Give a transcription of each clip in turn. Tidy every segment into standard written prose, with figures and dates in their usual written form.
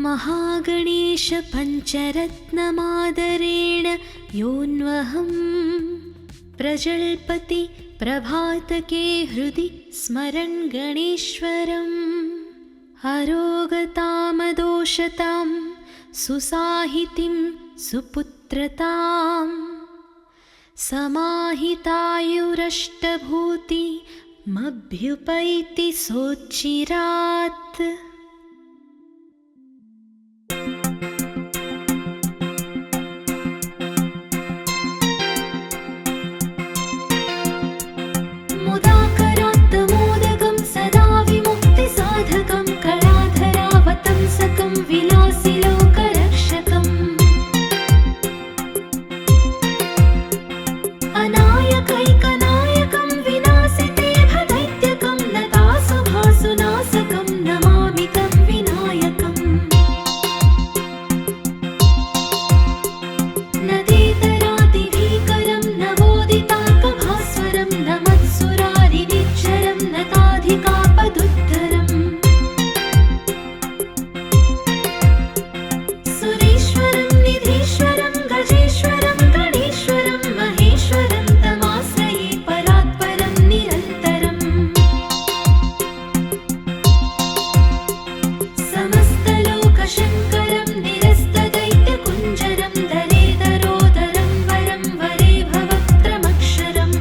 महागणेश पञ्चरत्नमादरेण योऽन्वहं प्रजल्पति प्रभातके हृदि स्मरन् गणेश्वरम् अरोगतामदोषतां सुसाहितिं सुपुत्रतां समाहितायुरष्टभूतिमभ्युपैति सोच्चिरात्। मुदाकरात्तमोदकं सदा विमुक्तिसाधकं कलाधरावतंसकं विलासिलोकरक्षकम् अनायकैकनायकं विनाशितेभदैत्यकं नतासुभासुनाशकं नमामि तं विनायकम्। नदीतरातिभीकरं नवोदितार्कभास्वरं नमत्सुरारिनिच्चरं नताधिकापदुद्धरम् सुरेश्वरं निधीश्वरं गजेश्वरं गणेश्वरं महेश्वरं तमाश्रये परात्परं निरन्तरम्। समस्तलोकशङ्करं निरस्तदैत्यकुञ्जरं दरेदरोदरं वरं वरे भवक्त्रमक्षरम्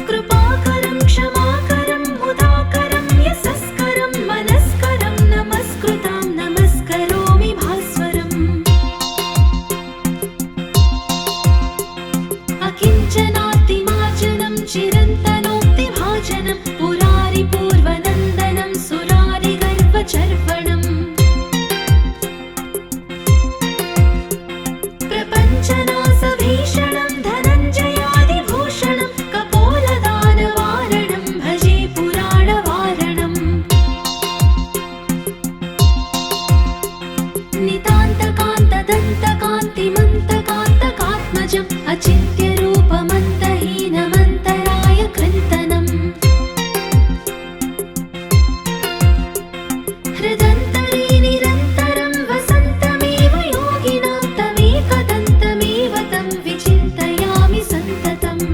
कृपाकरं क्षमाकरं मुदाकरं यशस्करं मनस्करं नमस्कृतां नमस्करोमि भास्वरम्। अकिञ्चनातिमार्जनं चिरन्तनोक्तिभाजनं पुरारिपूर्वनन्दनं सुरारिगर्वचर्वणम् प्रपञ्चनाशभीषणं धनञ्जयादिभूषणं कपोलदानवारणं भजे पुराणवारणम्। नितान्तकान्तदन्तकान्तिमन्तकान्तकात्मजम् अचिन्त्यरूपमन्तहीनमन्तरायकृन्तनम् हृदन्तरे निरन्तरं वसन्तमेव योगिनां तमेकदन्तमेव तं विचिन्तयामि सन्ततम्।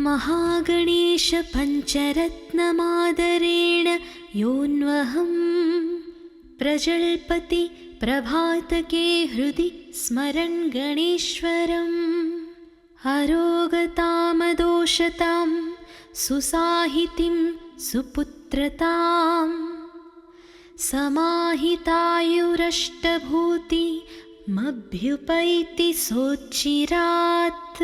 महागणेश पञ्चरत्नमादरेण योऽन्वहं प्रजल्पति प्रभातके हृदि स्मरन् गणेश्वरम् अरोगतामदोषतां सुसाहितिं सुपुत्रतां समाहितायुरष्टभूतिमभ्युपैति सोच्चिरात्।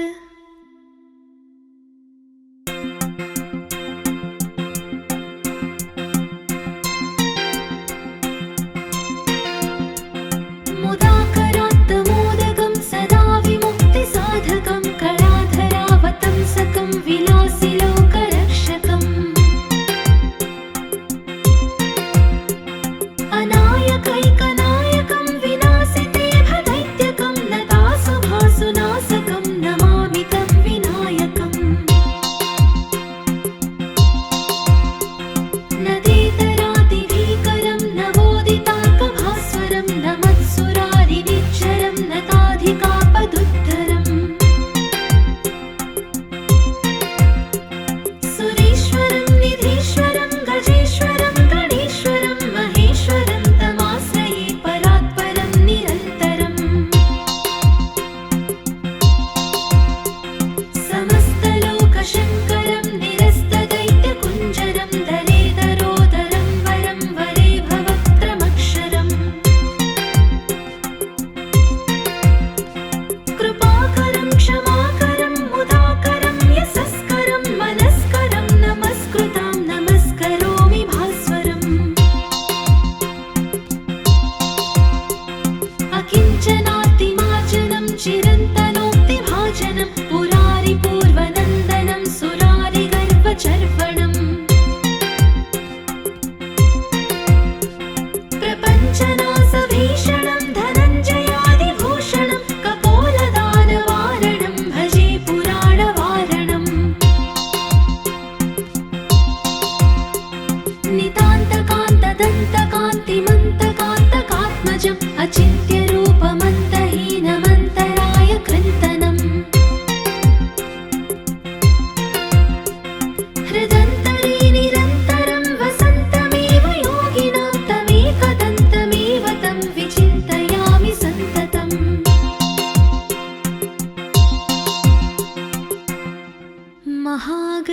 मुदाकरात्तमोदकं सदा विमुक्तिसाधकं कलाधरावतंसकं विलासिलोकरक्षकम् अनायकैकनायकं विनाशितेभदैत्यकं नतासुभासुनाशकं नमामि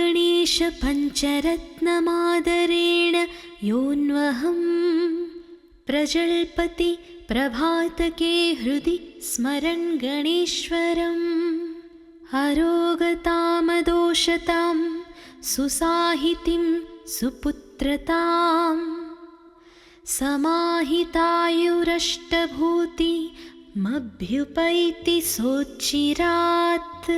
महागणेशपञ्चरत्नमादरेण योऽन्वहं प्रजल्पति प्रभातके हृदि स्मरन् गणेश्वरम् अरोगतामदोषतां सुसाहितिं सुपुत्रतां समाहितायुरष्टभूतिमभ्युपैति सोच्चिरात्।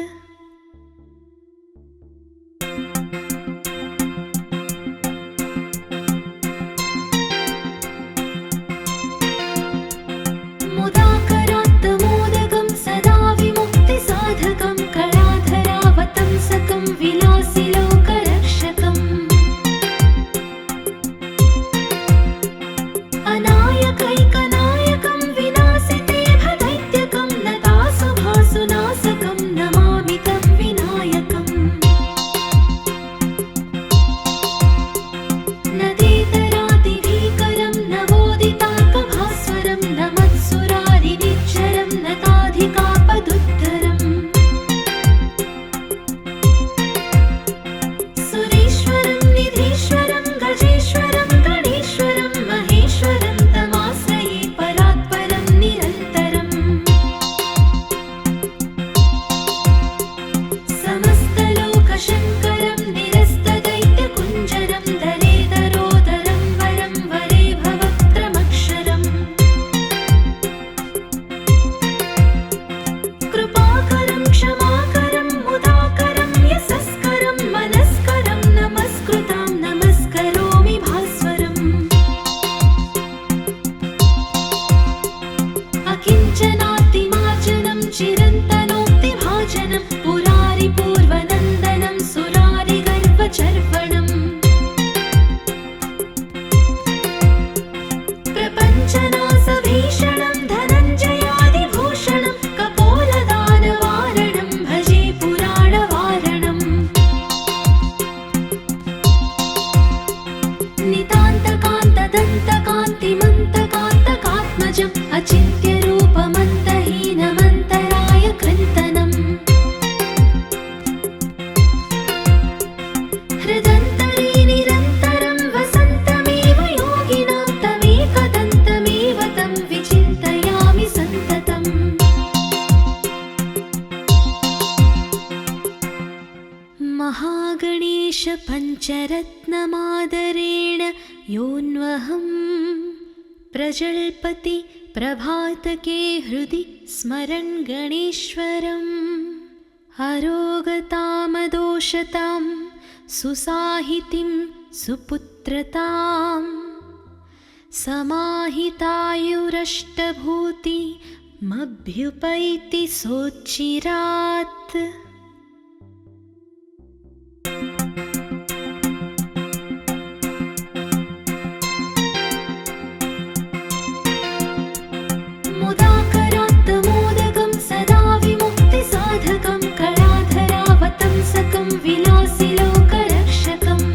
मुदाकरात्तमोदकं सदा विमुक्तिसाधकं कलाधरावतंसकं विलासिलोकरक्षकम् अनायकैकनायकं विनाशितेभदैत्यकं नतासुभासुनाशकं नमामि तं विनायकम् नदेतरातिभीकरं नवोदितार्कभास्वरं नमत्सुरारिनिच्चरं नताधिकापदुद्धरम् सुरेश्वरं निधीश्वरं गजेश्वरं गणेश्वरं महेश्वरं तमाश्रये परात्परं निरन्तरम् समस्तलोकशङ्करं निरस्तदैत्यकुञ्जरं दलेदरोदरं वरं वरे भवक्त्रमक्षरम् कृपाकरं क्षमाकरं मुदाकरं यशस्करं मनस्करं नमस्कृतां नमस्करोमि भास्वरम् अकिञ्चनातिमार्जनं चिरन्तनोक्तिभाजनं पुरारिपूर्वनन्दनं सुरारिगर्वचर्वणम् प्रपञ्चनाशभीषणं धनञ्जयादिभूषणं कपोलदानवारणं भजे पुराणवारणम् नितान्तकान्तदन्तकान्तिमन्तकान्तकात्मजम् अचिन्त्यरूपमन्तहीनमन्तराय कृन्तनम् हृदन्तरे निरन्तरं वसन्तमेव योगिनां तमेकदन्तमेव तं विचिन्तयामि सन्ततम् महागणेशपञ्चरत्नमादरेण योऽन्वहं प्रजल्पति प्रभातके हृदि स्मरन् गणेश्वरम् अरोगतामदोषतां सुसाहितिं सुपुत्रतां समाहितायुरष्टभूतिमभ्युपैति सोच्चिरात्। मुदाकरात्तमोदकं सदा विमुक्तिसाधकं कलाधरावतंसकं विलासिलोकरक्षकम्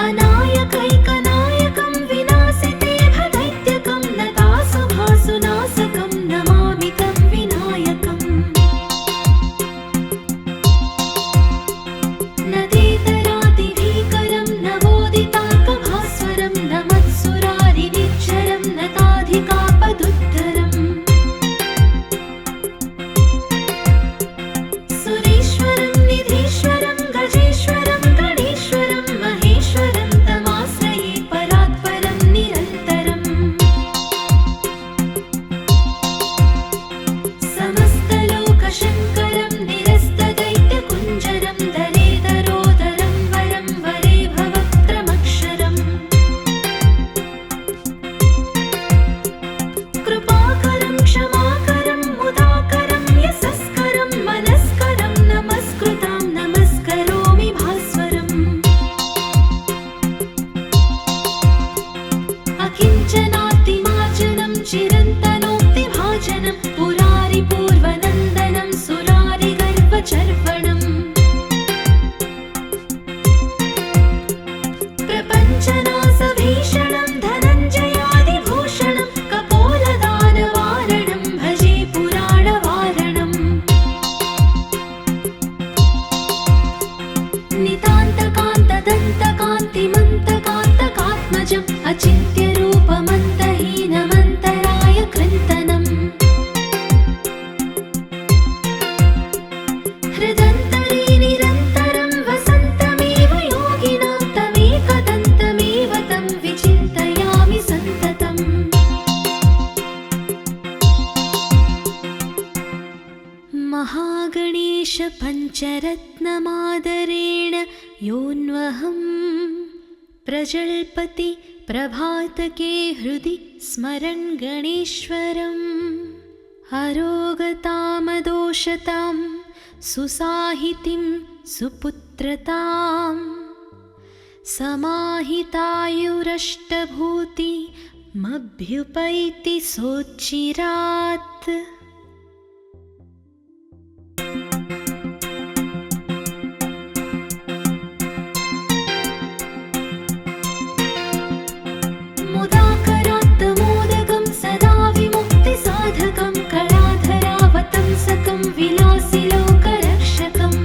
अनायकैकनायकं विनाशितेभदैत्यकं नतासुभासुनाशकं नमामि महागणेशपञ्चरत्नमादरेण योऽन्वहं प्रजल्पति प्रभातके हृदि स्मरन् गणेश्वरम् अरोगतामदोषतां सुसाहितिं सुपुत्रतां समाहितायुरष्टभूतिमभ्युपैति सोच्चिरात् मुदाकरात्तमोदकं सदा विमुक्तिसाधकं कलाधरावतंसकं विलासिलोकरक्षकम्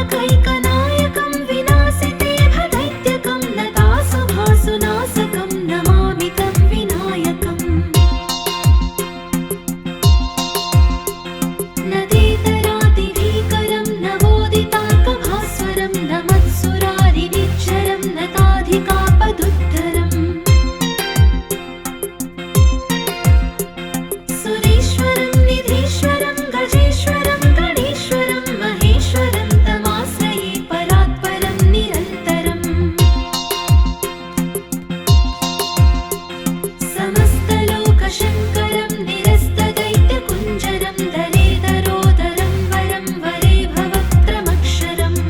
अनायकैकनायकं विनाशितेभदैत्यकं लतासुभासुनाशकं नमामि तं विनायकम् नदेतरादिभीकरं नवोदितार्कभास्वरं नमत्सुरारिनिच्चरं नताधिकापदुद्धरम् सुरेश्वरं निधीश्वरं गजेश्वरं गणेश्वरं महेश्वरं तमाश्रये परात्परं निरन्तरम् समस्तलोकशङ्करं निरस्तदैत्यकुञ्जरं दलेदरोदरं वरं वरे भवक्त्रमक्षरम्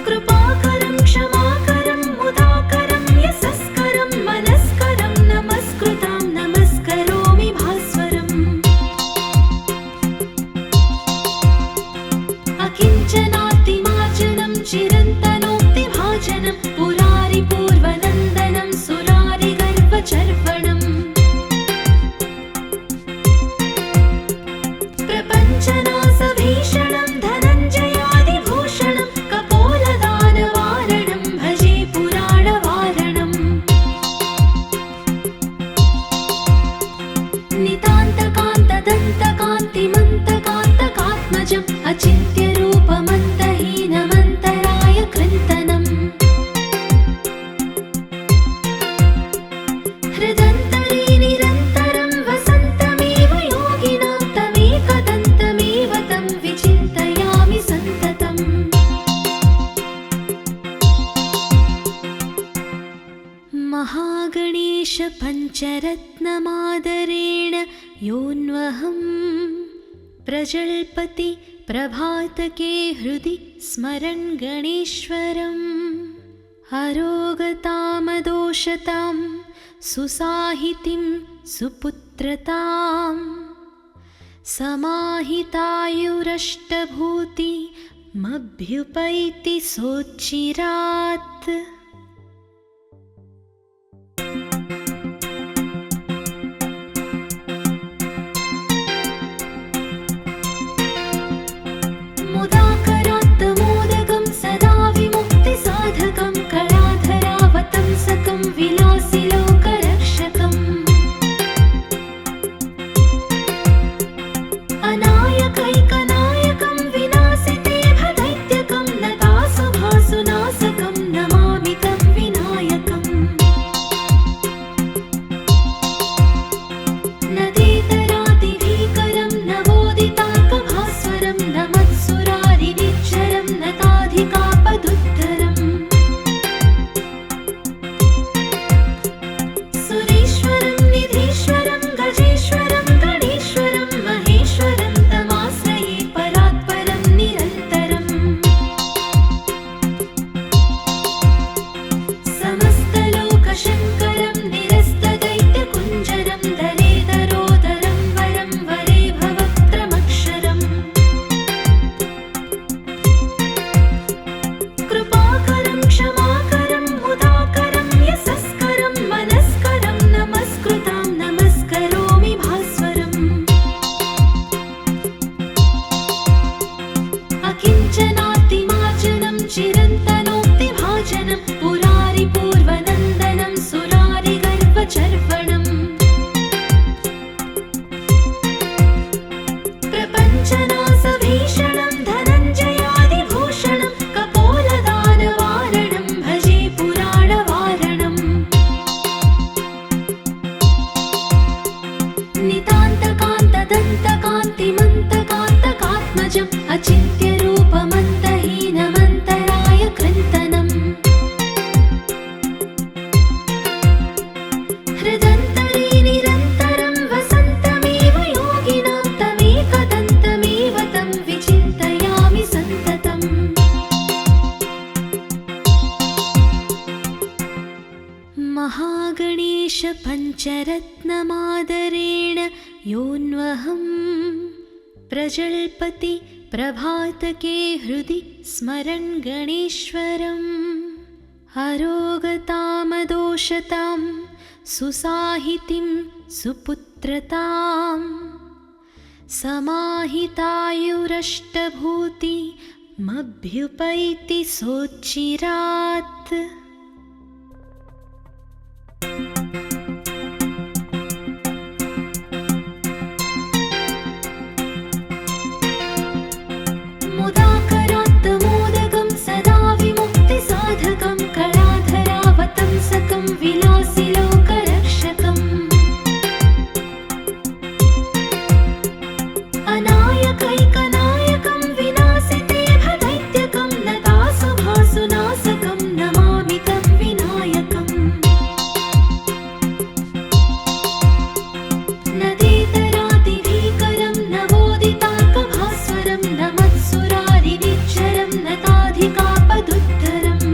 कृपाकरं क्षमाकरं मुदाकरं यशस्करं मनस्करं नमस्कृतां नमस्करोमि भास्वरम् अकिञ्चनातिमार्जनं चिरन्तनोक्तिभाजनं पुरारिपूर्वनन्दनं सुरारिगर्वचर्वणम् प्रपञ्चनाशभीषणं धनञ्जयादिभूषणं कपोलदानवारणं भजे पुराणवारणम् नितान्तकान्तदन्तकान्तिमन्तकान्तकात्मजम् अचिन्त्यरूपमन्तहीनमन्तराय कृन्तनम् हृदन्तरे निरन्तरं वसन्तमेव योगिनां तमेकदन्तमेव तं विचिन्तयामि सन्ततम् महागणेशपञ्चरत्नमादरेण योऽन्वहं प्रजल्पति प्रभातके हृदि स्मरन् गणेश्वरम् अरोगतामदोषतां सुसाहितिं सुपुत्रतां समाहितायुरष्टभूतिमभ्युपैति सोच्चिरात् मुदाकरात्तमोदकं सदा विमुक्तिसाधकं कलाधरावतंसकं विलासिलोकरक्षकम् अनायकैकनायकं विनाशितेभदैत्यकं लतासुभासुनाशकं नमामि कात्मजम् अचिन्त्यरूपमन्तहीनमन्तराय कृन्तनम् हृदन्तरे निरन्तरं वसन्तमेव योगिनां तमेकदन्तमेव तं विचिन्तयामि सन्ततम् महागणेश पञ्चरत्नमादरेण योऽन्वहं प्रजल्पति प्रभातके हृदि स्मरन् गणेश्वरम् अरोगतामदोषतां सुसाहितिं सुपुत्रतां समाहितायुरष्टभूतिमभ्युपैति सोच्चिरात् मुदाकरात्तमोदकं सदा विमुक्तिसाधकं कलाधरावतंसकं विलासिलोकरक्षकम् अनायकैकनायकं विनाशिते भदैत्यकं नतासुभासुनाशकं नमामि तं विनायकम् नदेतरातिभीकरं नवोदितार्कभास्वरं नमत्सुरारिनिच्चरं नताधिकापदुद्धरम्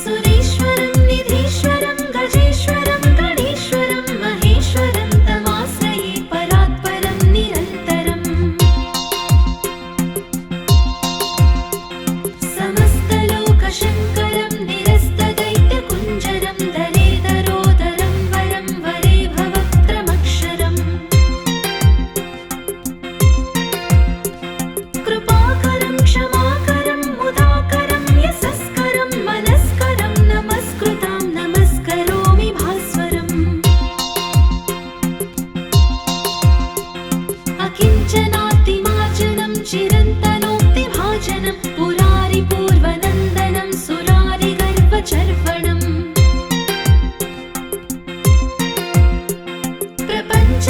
सुरेश्वरं निधीश्वरं गजेश्वरं गणेश्वरं महेश्वरं तमाश्रये परात्परं निरन्तरम् समस्तलोकशङ्करं निरस्तदैत्यकुञ्जरं दरेदरोदरं वरं वरे भवक्त्रमक्षरम् कृपाकरं क्षमाकरं मुदाकरं यशस्करं मनस्करं नमस्कृतां नमस्करोमि भास्वरम् अकिञ्चनातिमार्जनं चिरन्तनोक्तिभाजनं पुरारिपूर्वनन्दनं सुरारिगर्वचर्वणम्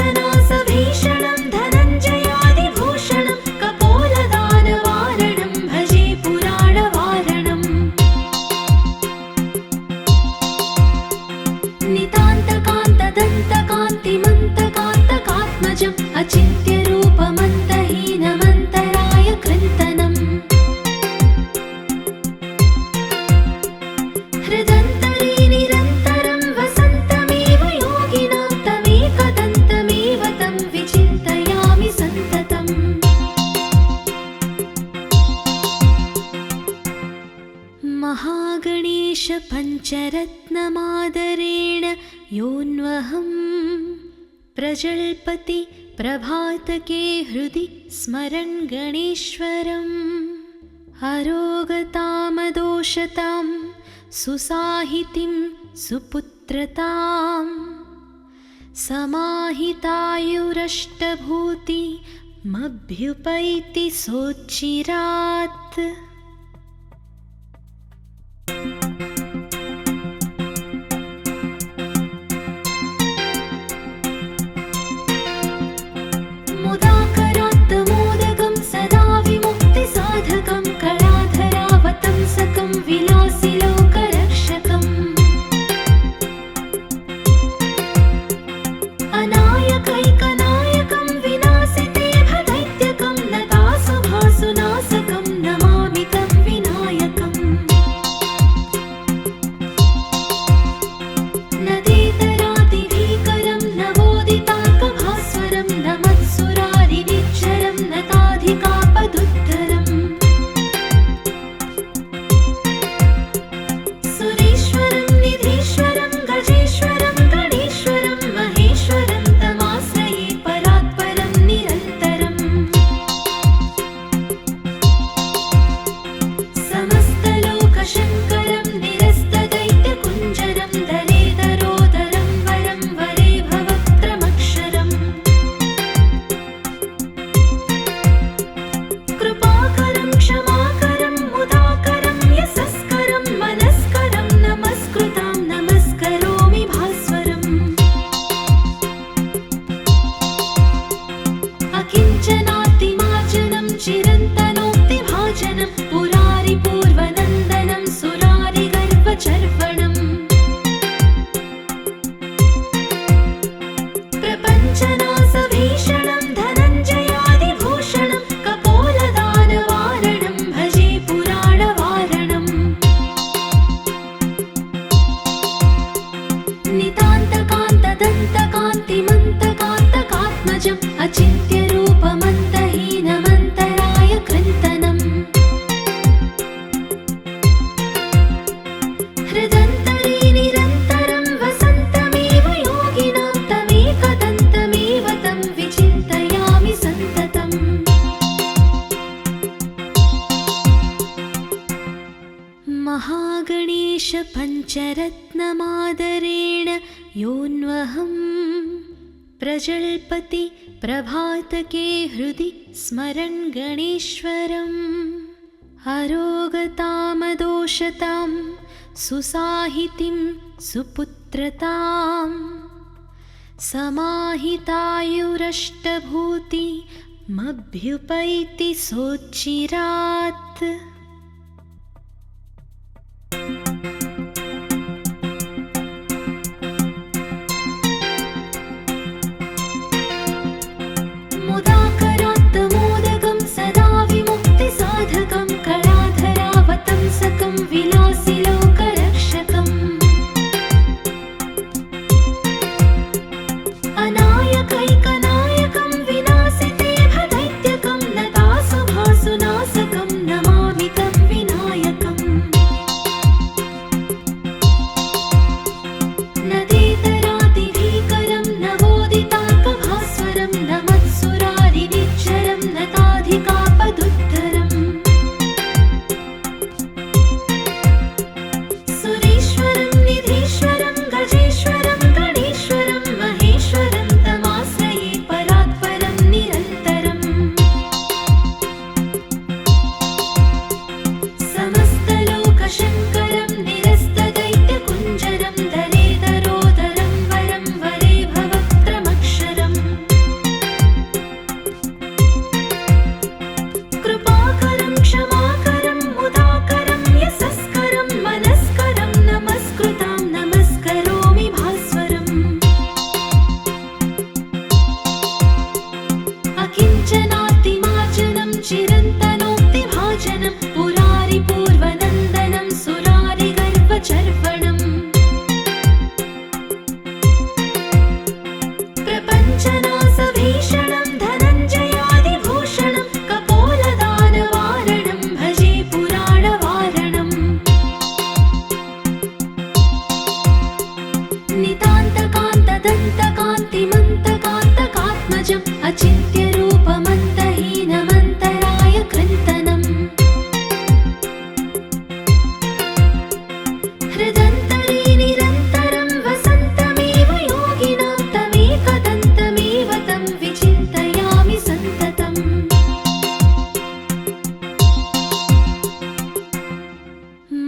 प्रपञ्चनाशभीषणं धनञ्जयादिभूषणं कपोलदानवारणं भजे पुराणवारणम् नितान्तकान्तदन्तकान्तिमन्तकान्तकात्मजम् अचिन्त्यरूपमन्तहीनमन्तराय कृन्तनम् हृदन्तरे निरन्तरं वसन्तमेव योगिनां तमेकदन्तमेव तं विचिन्तयामि सन्ततम् महागणेश पञ्चरत्नमादरेण योऽन्वहं प्रजल्पति प्रभातके हृदि स्मरन् गणेश्वरम् अरोगतामदोषतां सुसाहितिं सुपुत्रतां समाहितायुरष्टभूतिमभ्युपैति सोच्चिरात् मुदाकरात्तमोदकं सदा विमुक्तिसाधकं कलाधरावतंसकं विलासिलोकरक्षकम् अनायकैकनायकं विनाशिते भदैत्यकं नतासुभासुनाशकं नमामि महागणेश पञ्चरत्नमादरेण योऽन्वहं प्रजल्पति प्रभातके हृदि स्मरन् गणेश्वरम् अरोगतामदोषतां सुसाहितिं सुपुत्रतां समाहितायुरष्टभूतिमभ्युपैति सोच्चिरात्। मुदाकरात्तमोदकं सदा विमुक्तिसाधकं कलाधरावतंसकं विलासिलोकरक्षकम् अनायकैकनायकं विनाशितेभदैत्यकं लतासुभासुनाशकं नमामि तं विनायकम् नदेतरातिभीकरं नवोदितार्कभास्वरं नमत्सुरारिनिच्चरं नताधिकापदुद्धरम् सुरेश्वरं निधीश्वरं गजेश्वरं गणेश्वरं महेश्वरं तमाश्रये परात्परं निरन्तरम् समस्तलोकशङ्करं निरस्तदैत्यकुञ्जरं दरेदरोदरं वरं वरे भवक्त्रमक्षरम् कृपाकरं क्षमाकरं मुदाकरं यशस्करं मनस्करं नमस्कृतां नमस्करोमि भास्वरम् अकिञ्चनातिमार्जनं चिरन्तनोक्तिभाजनं पुरारिपूर्वनन्दनं सुरारिगर्वचर्वणम् प्रपञ्चनाशभीषणं धनञ्जयादिभूषणं कपोलदानवारणं भजे पुराणवारणम् नितान्तकान्तदन्तकान्तिमन्तकान्तकात्मजम् अचिन्त्यरूपमन्तहीनमन्तराय कृन्तनम् हृदन्तरे निरन्तरं वसन्तमेव योगिनां तमेकदन्तमेव तं विचिन्तयामि सन्ततम्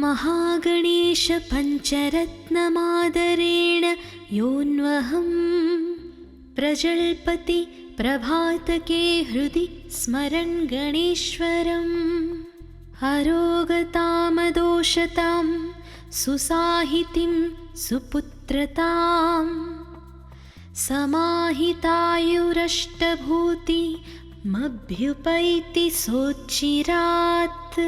महागणेश पञ्चरत्नमादरेण योऽन्वहं प्रजल्पति प्रभातके हृदि स्मरन् गणेश्वरम् अरोगतामदोषतां सुसाहितिं सुपुत्रतां समाहितायुरष्टभूतिमभ्युपैति सोच्चिरात्।